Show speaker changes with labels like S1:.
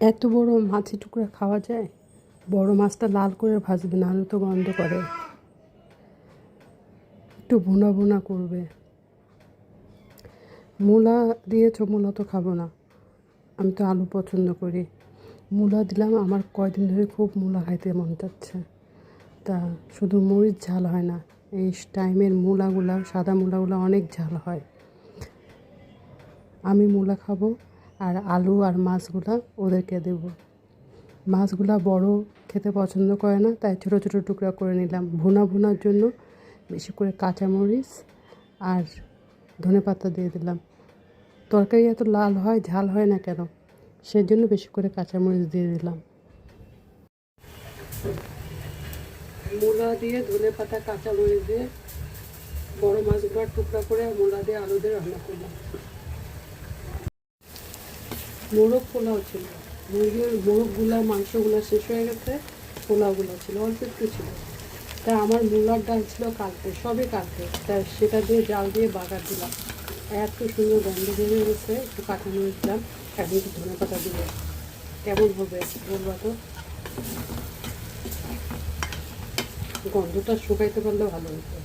S1: এত বড় মাছের টুকরা খাওয়া যায়? বড় মাছটা লাল করে ভাজবে, নাহলে তো গন্ধ করে। একটু ভুনা ভুনা করবে। মূলা দিয়েছো? মূলা তো খাবো না, আমি তো আলু পছন্দ করি। মূলা দিলাম, আমার কয়দিন ধরে খুব মূলা খাইতে মন চাচ্ছে। তা শুধু মরিচ ঝাল হয় না, এই টাইমের মূলাগুলা, সাদা মূলাগুলো অনেক ঝাল হয়। আমি মূলা খাবো, আর আলু আর মাছগুলা ওদেরকে দেব। মাছগুলা বড় খেতে পছন্দ করে না, তাই ছোটো ছোটো টুকরা করে নিলাম। ভুনা ভুনার জন্য বেশি করে কাঁচামরিচ আর ধনেপাতা দিয়ে দিলাম। তরকারি এত লাল হয়, ঝাল হয় না কেন, সেজন্য বেশি করে কাঁচামরিচ দিয়ে দিলাম। মূলা দিয়ে ধনেপাতা কাঁচামরিচ দিয়ে বড় মাছগুলোর টুকরা করে মূলা দিয়ে আলু দিয়ে রান্না করলাম। মোরগ পোলাও ছিল, মুরগির মোরগগুলা মাংসগুলো শেষ হয়ে গেছে, পোলাওগুলো ছিল অল্প একটু ছিল। তা আমার মূলার ডাল ছিল কালকে, সবই কালকে, তাই সেটা দিয়ে জাল দিয়ে বাগার দিলাম। এত সুন্দর গন্ধ বেরিয়ে গেছে, একটু কাঁচামরিচ দিলাম, এখন একটু ধনেপাতা দিলে কেমন হবে বলবা তো? গন্ধটা শুকাইতে পারলে ভালো হতো।